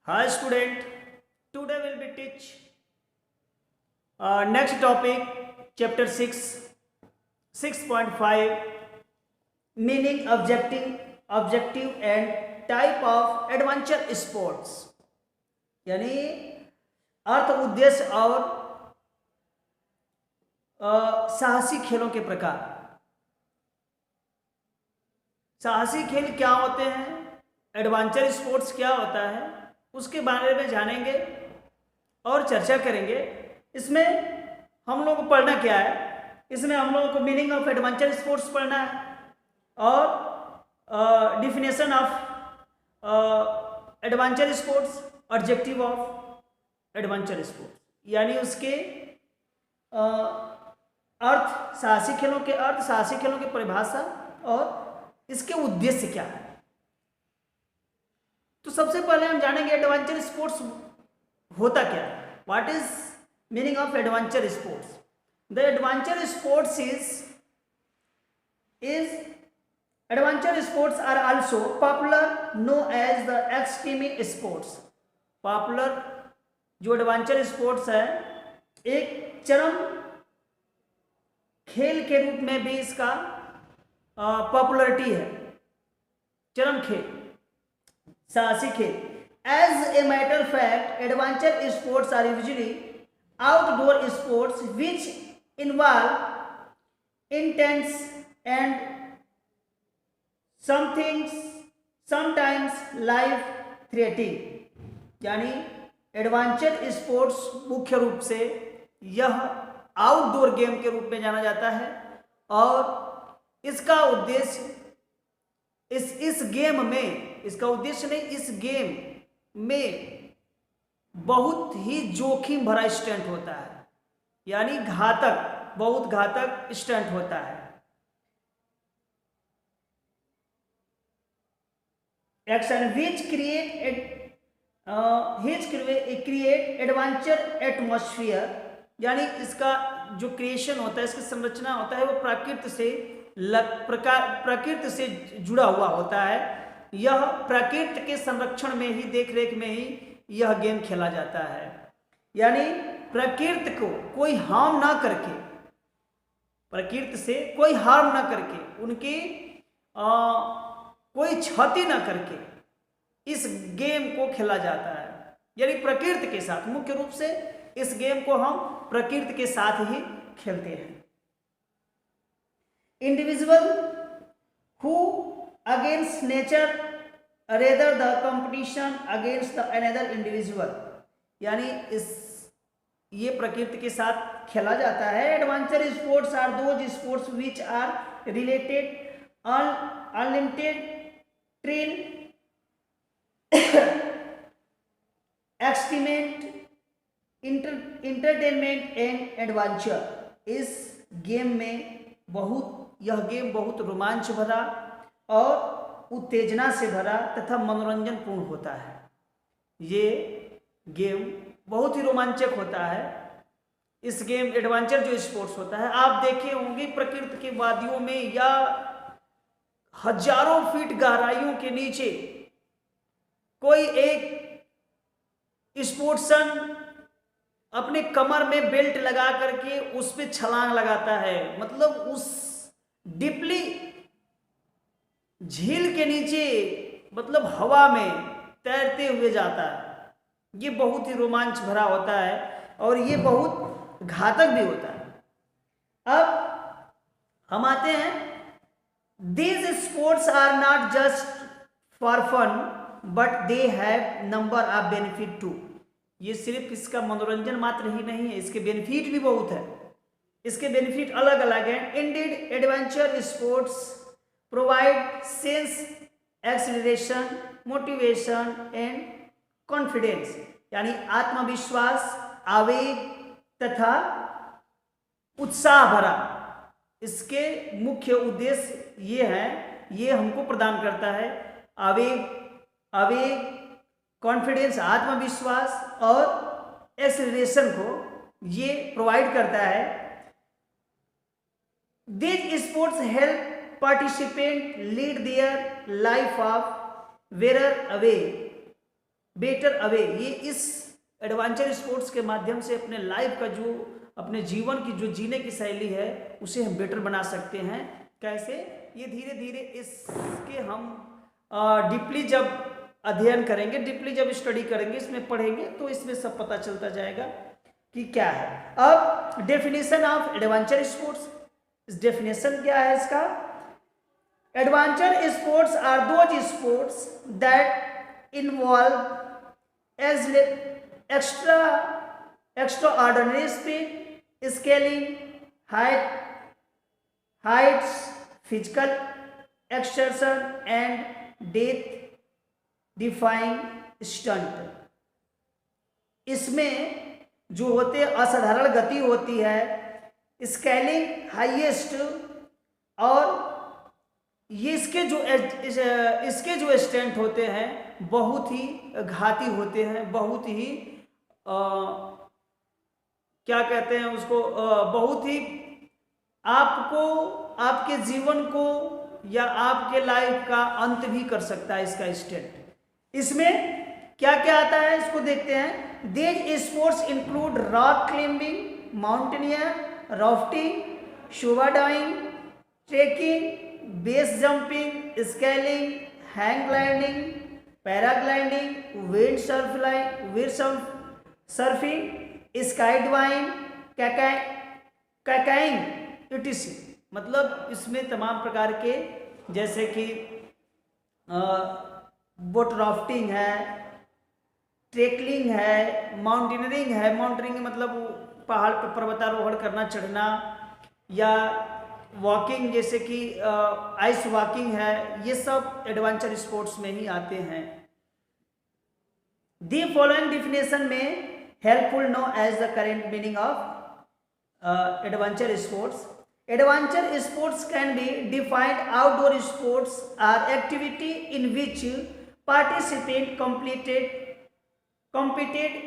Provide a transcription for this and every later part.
Hi student, today will be teach next topic chapter 6 6.5 meaning objective and type of adventure sports यानी अर्थ उद्देश्य और साहसी खेलों के प्रकार। साहसी खेल क्या होते हैं, एडवेंचर स्पोर्ट्स क्या होता है, उसके बारे में जानेंगे और चर्चा करेंगे। इसमें हम लोग को पढ़ना क्या है, इसमें हम लोगों को मीनिंग ऑफ एडवेंचर स्पोर्ट्स पढ़ना है और definition of adventure sports, objective of adventure sports यानी उसके अर्थ, साहसी खेलों के अर्थ, साहसी खेलों की परिभाषा और इसके उद्देश्य क्या है। तो सबसे पहले हम जानेंगे एडवेंचर स्पोर्ट्स होता क्या है। What is meaning of adventure sports? The adventure sports is adventure sports are also popular known as the extreme sports. Popular जो एडवेंचर स्पोर्ट्स है, एक चरम खेल के रूप में भी इसका पॉपुलरिटी है। चरम खेल, साहसी खेल। As a matter fact adventure sports are usually outdoor sports which involve intense and sometimes life threatening. यानी एडवेंचर स्पोर्ट्स मुख्य रूप से यह आउटडोर गेम के रूप में जाना जाता है और इसका उद्देश्य इस गेम में, इसका उद्देश्य नहीं, इस गेम में बहुत ही जोखिम भरा स्टंट होता है, यानी घातक, बहुत घातक स्टंट होता है। Action which create adventure atmosphere, यानी इसका जो क्रिएशन होता है, इसकी संरचना होता है, वो प्रकृति से जुड़ा हुआ होता है। यह प्रकृति के संरक्षण में ही, देखरेख में ही यह गेम खेला जाता है। यानी प्रकृति को कोई हार्म ना करके, प्रकृति से कोई हार्म ना करके, उनकी कोई क्षति ना करके इस गेम को खेला जाता है। यानी प्रकृति के साथ, मुख्य रूप से इस गेम को हम प्रकृति के साथ ही खेलते हैं। Individual who against nature rather the competition against the another individual, यानी ये प्रकृति के साथ खेला जाता है। Adventure sports are those sports which are related unlimited thrill, excitement, entertainment and adventure. इस गेम में यह गेम बहुत रोमांच भरा और उत्तेजना से भरा तथा मनोरंजन पूर्ण होता है। ये गेम बहुत ही रोमांचक होता है। इस गेम एडवेंचर जो स्पोर्ट्स होता है, आप देखे होंगे प्रकृति के वादियों में या हजारों फीट गहराइयों के नीचे कोई एक स्पोर्ट्सन अपने कमर में बेल्ट लगा करके उस पे छलांग लगाता है, मतलब उस डीपली झील के नीचे, मतलब हवा में तैरते हुए जाता है। ये बहुत ही रोमांच भरा होता है और ये बहुत घातक भी होता है। अब हम आते हैं, these sports are not just for fun but they have number of benefit too. ये सिर्फ इसका मनोरंजन मात्र ही नहीं है, इसके बेनिफिट भी बहुत है। इसके बेनिफिट अलग अलग हैं। Indeed adventure sports provide sense acceleration, motivation and confidence, यानी आत्मविश्वास, आवेग तथा उत्साह भरा। इसके मुख्य उद्देश्य ये हैं, ये हमको प्रदान करता है आवेग, कॉन्फिडेंस, आत्मविश्वास और एक्सेलरेशन को ये प्रोवाइड करता है। These sports help participants lead their life of wearer away better away, ये इस एडवेंचर स्पोर्ट्स के माध्यम से अपने लाइफ का जो, अपने जीवन की जो जीने की शैली है उसे हम बेटर बना सकते हैं। कैसे? ये धीरे धीरे इसके हम डीपली जब अध्ययन करेंगे, डीपली जब स्टडी करेंगे, इसमें पढ़ेंगे तो इसमें सब पता चलता जाएगा कि क्या है। अब definition of adventure sports, definition क्या है इसका? Adventure sports are those sports that involve as extraordinary speed, scaling, heights, physical exertion and death defying stunt. इसमें जो होते असाधारण गति होती है, स्केलिंग, हाईएस्ट, और ये इसके जो स्टंट होते हैं बहुत ही घाती होते हैं, बहुत ही क्या कहते हैं उसको, बहुत ही आपको, आपके जीवन को या आपके लाइफ का अंत भी कर सकता है इसका स्टंट। इसमें क्या क्या आता है इसको देखते हैं। These sports include rock climbing, mountaineer, rafting, scuba diving, trekking, base jumping, scaling, hang gliding, paragliding, wind surfing, sky diving, kayaking etc। मतलब इसमें तमाम प्रकार के, जैसे कि बोट राफ्टिंग है, ट्रेकलिंग है, माउंटेनियरिंग है। माउंटेनियरिंग मतलब पहाड़ पर पर्वतारोहण करना, चढ़ना, या वॉकिंग जैसे कि आइस वॉकिंग है, ये सब एडवेंचर स्पोर्ट्स में ही आते हैं। दी फॉलोइंग डिफिनेशन में helpful know as the current meaning of adventure sports. Adventure sports can be defined. Outdoor sports are activity in which participant competed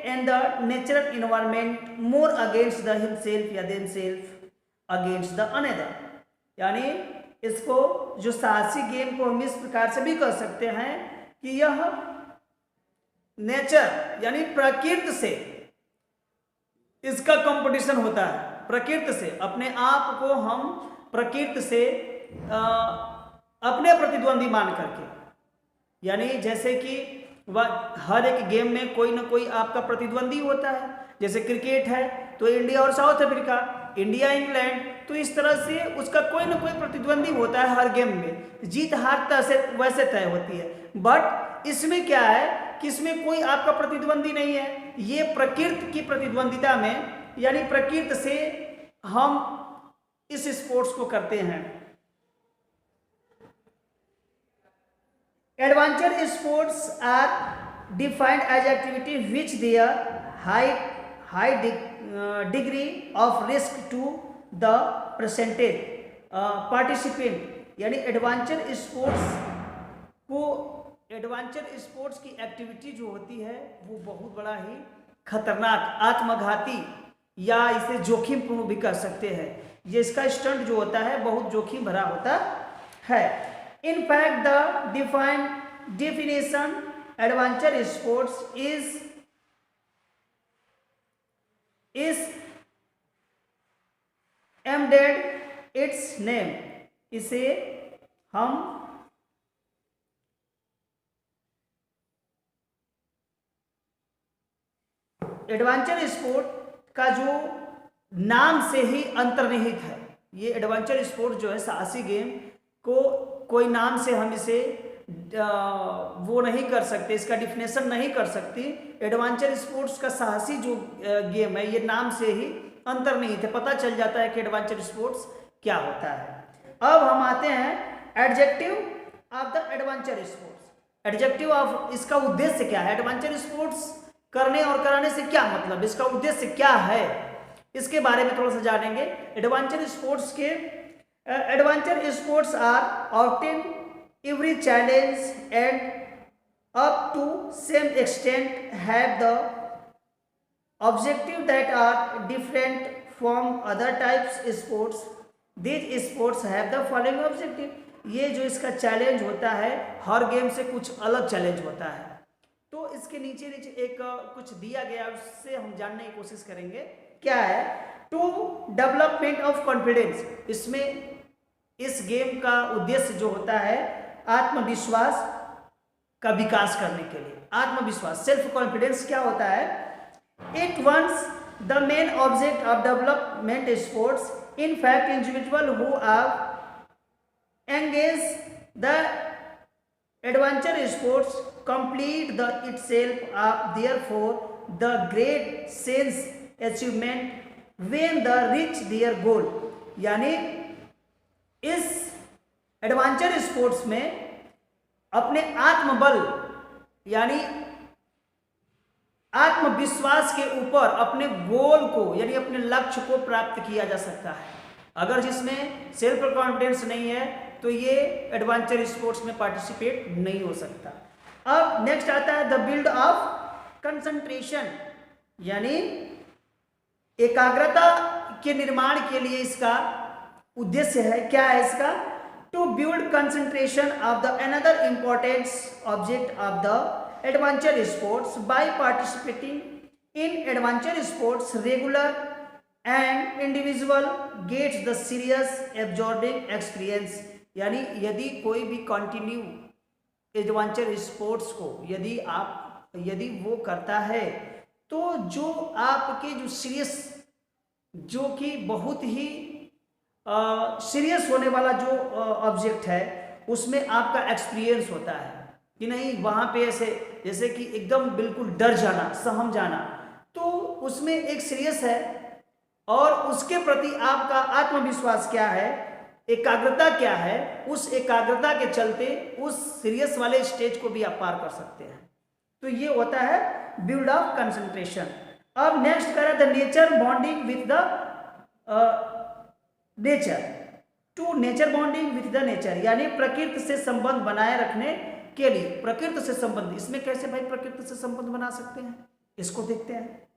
in the natural environment more against the himself या themselves against the another। यानी इसको जो साहसी game को हम इस प्रकार से भी कर सकते हैं कि यह नेचर यानी प्रकृति से इसका कंपटीशन होता है। प्रकृति से, अपने आप को हम प्रकृति से अपने प्रतिद्वंदी मान करके, यानी जैसे कि हर एक गेम में कोई ना कोई आपका प्रतिद्वंदी होता है। जैसे क्रिकेट है तो इंडिया और साउथ अफ्रीका, इंडिया इंग्लैंड, तो इस तरह से उसका कोई ना कोई प्रतिद्वंदी होता है हर गेम में। जीत हार वैसे तय होती है, बट इसमें क्या है कि इसमें कोई आपका प्रतिद्वंदी नहीं है। ये प्रकृति की प्रतिद्वंदिता में, यानी प्रकृति से हम इस स्पोर्ट्स को करते हैं। Adventure sports are defined as activity which there high degree of risk to the percentage participant. यानी एडवेंचर स्पोर्ट्स की एक्टिविटी जो होती है वो बहुत बड़ा ही खतरनाक, आत्मघाती या इसे जोखिमपूर्ण भी कर सकते हैं। ये इसका स्टंट जो होता है बहुत जोखिम भरा होता है। In fact the defined definition adventure sports is embedded it's name. इसे हम एडवेंचर स्पोर्ट का जो नाम से ही अंतर्निहित है। ये एडवेंचर स्पोर्ट जो है, साहसी गेम को कोई नाम से हम इसे वो नहीं कर सकते, इसका डिफिनेशन नहीं कर सकती। एडवेंचर स्पोर्ट्स का साहसी जो गेम है ये नाम से ही अंतर्निहित है, पता चल जाता है कि एडवेंचर स्पोर्ट्स क्या होता है। अब हम आते हैं adjective of the adventure sports. Adjective of, इसका उद्देश्य क्या है? एडवेंचर स्पोर्ट्स करने और कराने से क्या मतलब, इसका उद्देश्य क्या है, इसके बारे में थोड़ा सा जानेंगे। Adventure sports are often every challenge and up to same extent have the objective that are different from other types sports. These sports have the following objective. ये जो इसका चैलेंज होता है, हर गेम से कुछ अलग चैलेंज होता है। तो इसके नीचे नीचे एक कुछ दिया गया, उससे हम जानने की कोशिश करेंगे क्या है। टू डेवलपमेंट ऑफ कॉन्फिडेंस, इसमें इस गेम का उद्देश्य जो होता है आत्मविश्वास का विकास करने के लिए। आत्मविश्वास, सेल्फ कॉन्फिडेंस क्या होता है? It once the main object of development sports, in fact individual who are engage the adventure sports complete the itself up, therefore the great sense achievement when they reach their goal। यानी इस adventure sports में अपने आत्मबल यानी आत्मविश्वास के ऊपर अपने गोल को यानी अपने लक्ष्य को प्राप्त किया जा सकता है। अगर जिसमें सेल्फ कॉन्फिडेंस नहीं है तो ये एडवेंचर स्पोर्ट्स में पार्टिसिपेट नहीं हो सकता। अब नेक्स्ट आता है द बिल्ड ऑफ कंसंट्रेशन, यानी एकाग्रता के निर्माण के लिए इसका उद्देश्य है। क्या है इसका? To build concentration of the another important object of the adventure sports by participating in adventure sports regular and individual gets the serious absorbing experience. यानी यदि कोई भी कंटिन्यू एडवेंचर स्पोर्ट्स को यदि वो करता है तो जो आपके जो सीरियस, जो कि बहुत ही सीरियस होने वाला जो ऑब्जेक्ट है उसमें आपका एक्सपीरियंस होता है कि नहीं, वहाँ पे ऐसे जैसे कि एकदम बिल्कुल डर जाना, सहम जाना, तो उसमें एक सीरियस है और उसके प्रति आपका आत्मविश्वास क्या है, एकाग्रता क्या है, उस एकाग्रता के चलते उस सीरियस वाले स्टेज को भी आप पार कर सकते हैं। तो ये होता है बिल्ड ऑफ कंसंट्रेशन। अब नेक्स्ट करें the nature bonding with the nature, to nature bonding with the nature, यानी प्रकृति से संबंध बनाए रखने के लिए। प्रकृति से संबंध, इसमें कैसे भाई प्रकृति से संबंध बना सकते हैं, इसको देखते हैं।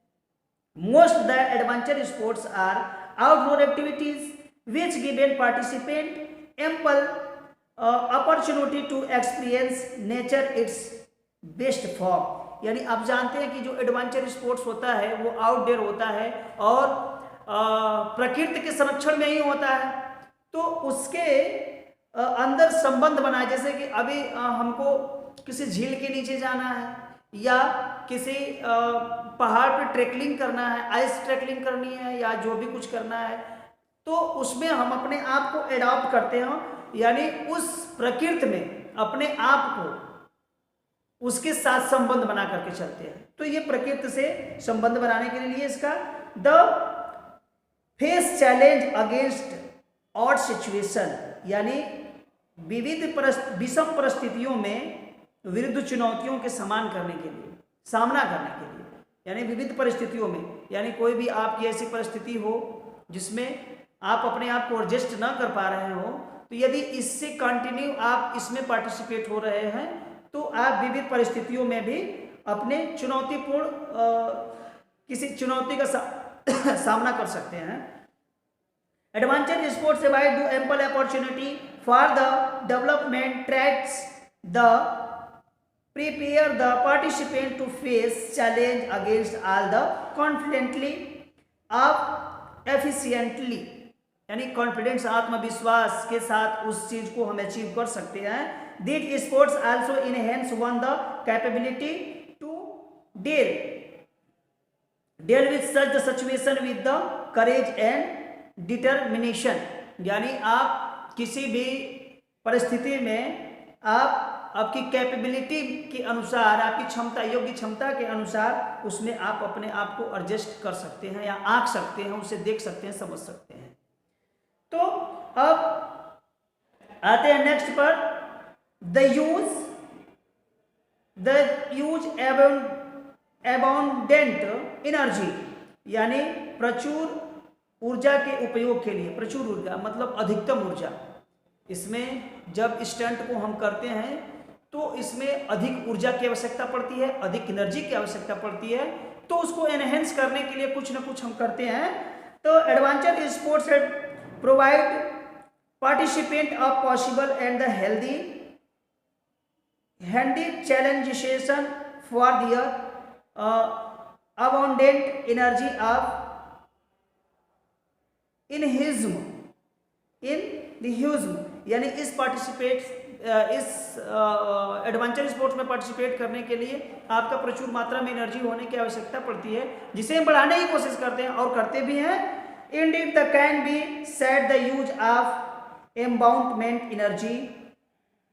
Most the adventure sports are outdoor activities which given participant ample opportunity to experience nature its best form। यानी आप जानते हैं कि जो एडवेंचर स्पोर्ट्स होता है वो आउटडोर होता है और प्रकृति के संरक्षण में ही होता है, तो उसके अंदर संबंध बनाए। जैसे कि अभी हमको किसी झील के नीचे जाना है या किसी पहाड़ पर ट्रैकिंग करना है, आइस ट्रैकिंग करनी है या जो भी कुछ करना है, तो उसमें हम अपने आप को एडॉप्ट करते हैं, यानी उस प्रकृति में अपने आप को उसके साथ संबंध बना करके चलते हैं। तो ये प्रकृति से संबंध बनाने के लिए इसका the face challenge against odd situation, यानी विषम परिस्थितियों में विरुद्ध चुनौतियों के सामना करने के लिए, यानी विविध परिस्थितियों में, यानी कोई भी आपकी ऐसी परिस्थिति हो जिसमें आप अपने आप को एडजस्ट ना कर पा रहे हो, तो यदि इससे कंटिन्यू आप इसमें पार्टिसिपेट हो रहे हैं तो आप विविध परिस्थितियों में भी अपने चुनौतीपूर्ण किसी चुनौती का सामना कर सकते हैं। Adventure sports provide do ample opportunity for the development tracks the prepare the participant to face challenge against all the confidently of efficiently, यानी कॉन्फिडेंस आत्मविश्वास के साथ उस चीज को हम अचीव कर सकते हैं। These sports also enhance one the capability to deal with such the situation with the courage and determination, यानी आप किसी भी परिस्थिति में आप आपकी कैपेबिलिटी के अनुसार, आपकी क्षमता, योग्य क्षमता के अनुसार उसमें आप अपने आप को एडजस्ट कर सकते हैं या आंक सकते हैं, उसे देख सकते हैं, समझ सकते हैं। तो अब आते हैं नेक्स्ट पर द यूज अबाउंडेंट एनर्जी, यानी प्रचुर ऊर्जा के उपयोग के लिए। प्रचुर ऊर्जा मतलब अधिकतम ऊर्जा। इसमें जब स्टंट को हम करते हैं तो इसमें अधिक ऊर्जा की आवश्यकता पड़ती है, अधिक एनर्जी की आवश्यकता पड़ती है, तो उसको एनहेंस करने के लिए कुछ ना कुछ हम करते हैं। तो adventure sports provide participant of possible and the healthy handy challenges for the abundant energy of inhuism यानी इस एडवेंचर स्पोर्ट्स में पार्टिसिपेट करने के लिए आपका प्रचुर मात्रा में एनर्जी होने की आवश्यकता पड़ती है, जिसे हम बढ़ाने की कोशिश करते हैं और करते भी हैं। Indeed, the can be said the use of emboundment energy,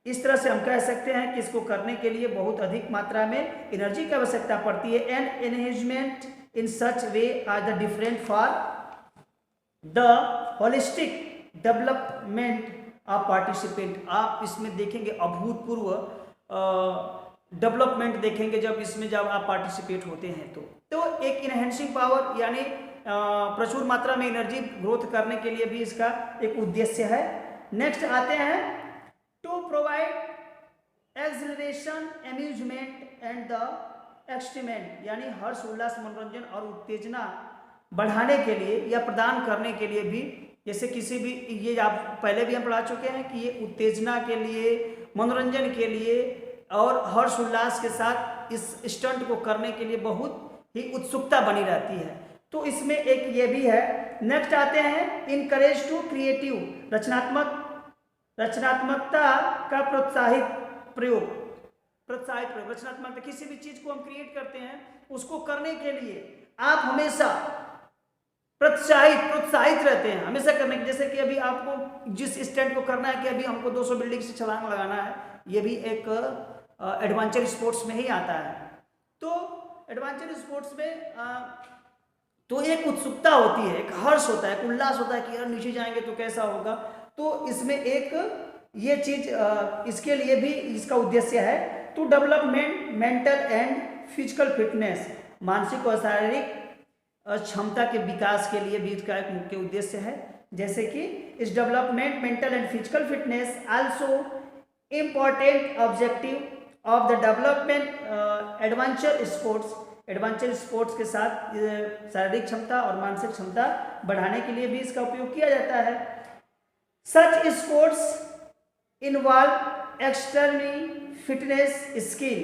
इस तरह से हम कह सकते हैं कि इसको करने के लिए बहुत अधिक मात्रा में एनर्जी की आवश्यकता पड़ती है। And enhancement in such way are the different for the holistic development of participant. आप इसमें देखेंगे अभूतपूर्व डेवलपमेंट देखेंगे जब आप पार्टिसिपेट होते हैं तो एक इनहेंसिंग पावर यानी प्रचुर मात्रा में एनर्जी ग्रोथ करने के लिए भी इसका एक उद्देश्य है। नेक्स्ट आते हैं to provide acceleration amusement and the excitement यानी हर्ष उल्लास मनोरंजन और उत्तेजना बढ़ाने के लिए या प्रदान करने के लिए भी, जैसे किसी भी ये आप पहले भी हम पढ़ा चुके हैं कि ये उत्तेजना के लिए मनोरंजन के लिए और हर्ष उल्लास के साथ इस स्टंट को करने के लिए बहुत ही उत्सुकता बनी रहती है, तो इसमें एक ये भी है। नेक्स्ट आते हैं इनकरेज टू क्रिएटिव रचनात्मकता का प्रोत्साहित प्रयोग। रचनात्मकता किसी भी चीज को हम क्रिएट करते हैं उसको करने के लिए आप हमेशा प्रोत्साहित रहते हैं हमेशा करने के। जैसे कि अभी आपको जिस स्टंट को करना है कि अभी हमको 200 बिल्डिंग से छलांग लगाना है, ये भी एक एडवेंचर स्पोर्ट्स में ही आता है। तो एडवेंचर स्पोर्ट्स में तो एक उत्सुकता होती है, एक हर्ष होता है, एक उल्लास होता है कि यार नीचे जाएंगे तो कैसा होगा। तो इसमें एक ये चीज इसके लिए भी इसका उद्देश्य है to development mental and physical fitness, मानसिक और शारीरिक क्षमता के विकास के लिए भी इसका एक मुख्य उद्देश्य है। जैसे कि इस development mental and physical fitness also important objective of the development adventure sports के साथ शारीरिक क्षमता और मानसिक क्षमता बढ़ाने के लिए भी इसका उपयोग किया जाता है। Such sports involve external fitness skill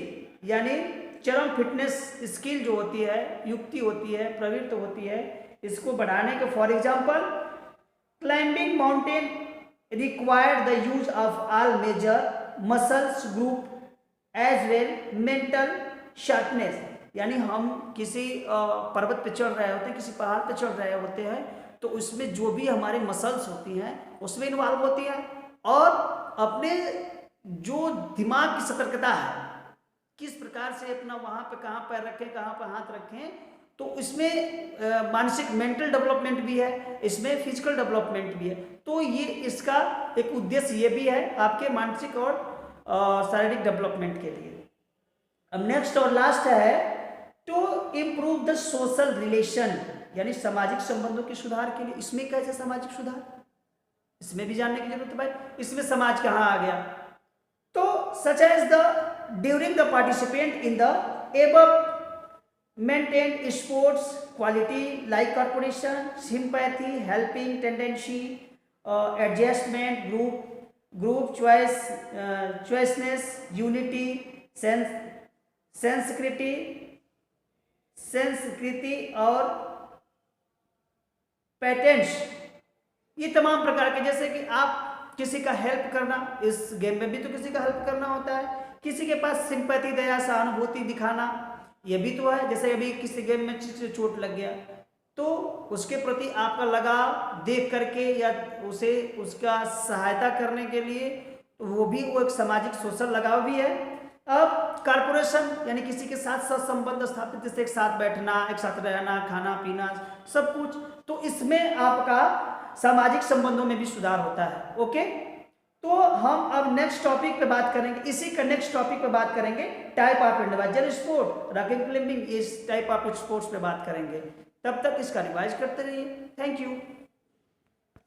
यानी चरम फिटनेस स्किल जो होती है, युक्ति होती है, प्रवृत्ति होती है, इसको बढ़ाने के for example climbing mountain required the use of all major muscles group as well mental sharpness यानी हम किसी पर्वत पे चढ़ रहे होते हैं, किसी पहाड़ पे चढ़ रहे होते हैं, तो उसमें जो भी हमारे मसल्स होती हैं उसमें इन्वॉल्व होती हैं और अपने जो दिमाग की सतर्कता है किस प्रकार से अपना वहाँ पे कहाँ पैर रखें, कहाँ पर हाथ रखें, तो इसमें मानसिक मेंटल डेवलपमेंट भी है, इसमें फिजिकल डेवलपमेंट भी है। तो ये इसका एक उद्देश्य ये भी है आपके मानसिक और शारीरिक डेवलपमेंट के लिए। अब नेक्स्ट और लास्ट है to improve the social relation यानी सामाजिक संबंधों के सुधार के लिए। इसमें कैसे सामाजिक सुधार, इसमें भी जानने की जरूरत है भाई, इसमें समाज कहाँ आ गया। तो such as the during the participant in the above maintained sports quality like corporation sympathy helping tendency adjustment group choiceness unity संस्कृति और पैटेंट्स, ये तमाम प्रकार के, जैसे कि आप किसी का हेल्प करना, इस गेम में भी तो किसी का हेल्प करना होता है, किसी के पास सिंपैथी दया सहानुभूति दिखाना ये भी तो है। जैसे अभी किसी गेम में चोट लग गया तो उसके प्रति आपका लगाव देख करके या उसे उसका सहायता करने के लिए वो एक सामाजिक सोशल लगाव भी है। अब कॉर्पोरेशन यानी किसी के साथ संबंध स्थापित, जैसे एक साथ बैठना, एक साथ रहना, खाना पीना सब कुछ, तो इसमें आपका सामाजिक संबंधों में भी सुधार होता है। ओके, तो हम अब नेक्स्ट टॉपिक पे बात करेंगे, इसी का नेक्स्ट टॉपिक पे बात करेंगे type of individual sport, rocking climbing, इस टाइप ऑफ स्पोर्ट्स पे बात करेंगे। तब तक इसका रिवाइज करते रहिए। Thank you.